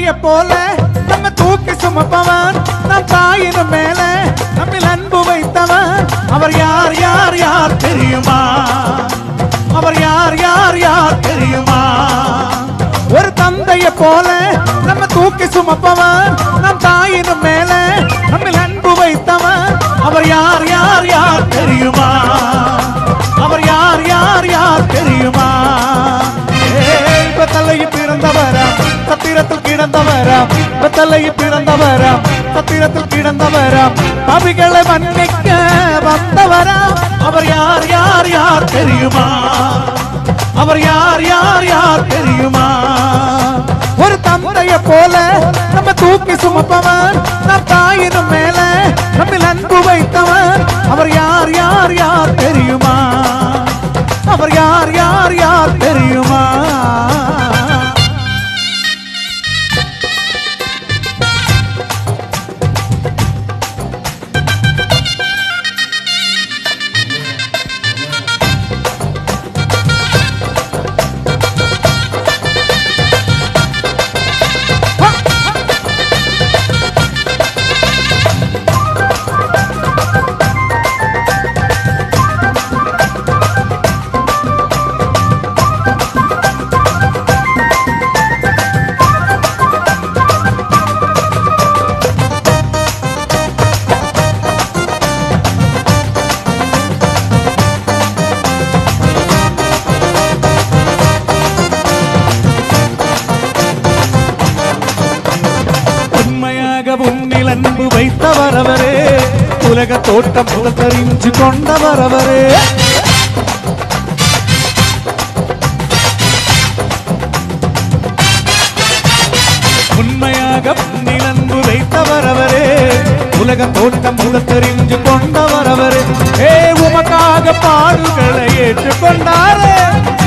தந்தையை போல நம்ம தூக்கி சுமப்பவன் நம் தாயின் மேல நம்மில் அன்பு வைத்தவன் அவர் யார் யார் யார் தெரியுமா? அவர் யார் யார் யார் தெரியுமா? ஒரு தந்தையை போல நம்ம தூக்கி சுமப்பவன் நம் தாயின் மேல நம்மில் அன்பு வைத்தவன் அவர் யார் யார் யார் தெரியுமா? அவர் யார் யார் யார் தெரியுமா? தலையில் பிறந்தவராம் சத்திரத்தில் கிடந்தவராம் தலையில் பிறந்தவராம் சத்திரத்தில் கிடந்தவராம் பாவிகளை மன்னிக்க வந்தவராம் அவர் யார் யார் யார் தெரியுமா? அவர் யார் யார் யார் தெரியுமா? ஒரு தந்தையை போல நம்ம தூக்கி சுமப்பவன் நம் தாயின் மேல நம்மில் அன்பு வைத்தவன் அவர் யார் யார் யார் தெரியுமா? அவர் யார் யார் யார் தெரியுமா? உன்னில் அன்பு வைத்தவர் அவரே உலக தோட்டம் தெரிஞ்சு கொண்டவர் அவரே உண்மையாக உன்னில் அன்பு வைத்தவர் அவரே உலக தோட்டம் தெரிஞ்சு கொண்டவர் அவரே உமக்காக பாடுகளை ஏற்றுக்கொண்டாரே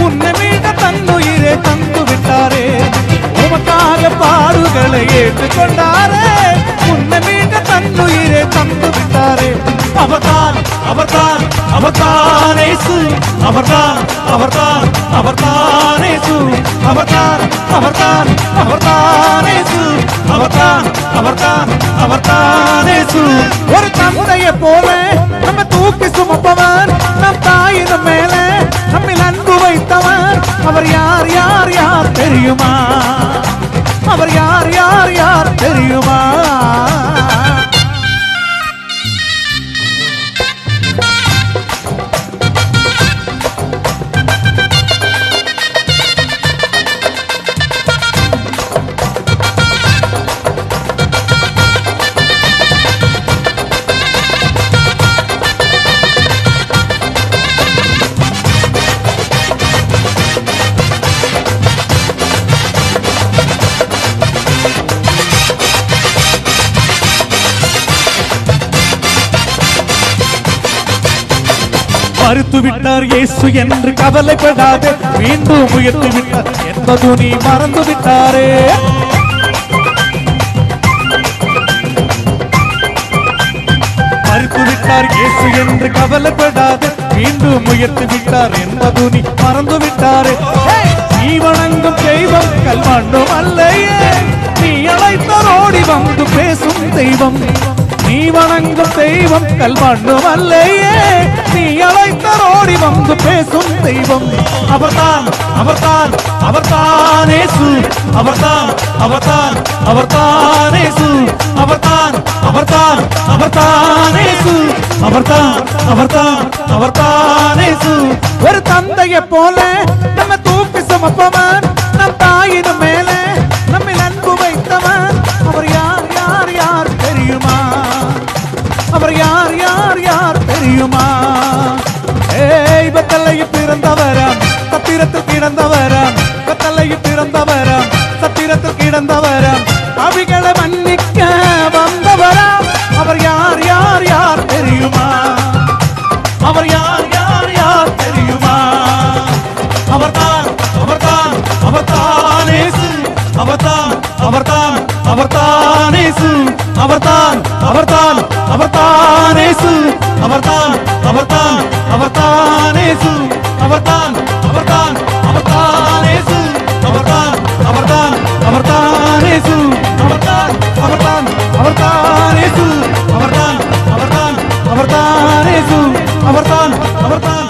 உன்னை மீட்ட தன்னுயிரை தந்து விட்டாரே உமக்காக பாடுகளை ஏற்றுக்கொண்டாரே உன்னை மீட்ட தன்னுயிரை தந்து விட்டாரே அவர்தான் அவர்தான் அவர்தான் இயேசு அவர்தான் அவர்தான் அவர்தான் இயேசு அவர்தான் அவர்தான் அவர்தான் இயேசு அவர்தான் அவர்தான் அவர்தான் இயேசு ஒரு தந்தையை போல நம்ம தூக்கி சுமப்பவன் நம் தாயின் மேல நம்மில் அன்பு வைத்தவன் அவர் யார் யார் யார் தெரியுமா? அவர் யார் யார் யார் தெரியுமா? மறுத்து விட்டார் இயேசு என்று கவலைப்படாதே மீண்டும் உயர்த்து விட்டார் என்பது நீ மறந்து விட்டாரே மறுத்து விட்டார் இயேசு என்று கவலைப்படாதே மீண்டும் உயர்த்து விட்டார் என்பது நீ மறந்து விட்டாரே நீ வணங்கும் தெய்வம் கல்மண்ணும் அல்லையே நீ அழைத்தரோடி வந்து பேசும் தெய்வம் நீ வணங்கும் தெய்வம் கல்மண்ணும் அல்லையே நீ அழைத்தரோடி வந்து பேசும் தெய்வம் அவர்தான் அவர்தான் அவர்தான் இயேசு அவர்தான் அவர்தான் அவர்தான் இயேசு அவர்தான் அவர்தான் அவர்தான் இயேசு அவர்தான் அவர்தான் அவர்தான் இயேசு ஒரு தந்தையை போல நம்ம தூக்கி சுமப்பவன் நம் தாயின் மேல நம்மில் அன்பு வைத்தவன் அவர் யார் யார் யார் தெரியுமா? அவர் யார் யார் யார் தெரியுமா? தலையில் பிறந்தவராம் சத்திரத்தில் கிடந்தவராம் தலையில் பிறந்தவராம் சத்திரத்தில் கிடந்தவராம் அவிகளை மன்னிக்க வந்தவராம் அவர் யார் யார் யார் தெரியுமா? அவர் யார் யார் யார் தெரியுமா? அவர்தான் அவர்தான் அவர்தான் இயேசு அவர்தான் அவர்தான் அவர்தான் இயேசு அவர்தான் அவர்தான் அவர்தான் இயேசு அவர்தான் அவர்தான் அவர்தான் இயேசு அவர்தான் அவர்தான் அவர்தான் இயேசு அவர்தான் அவர்தான் அவர்தான் இயேசு அவர்தான் இயேசு, அவர்தான் அவர்தான்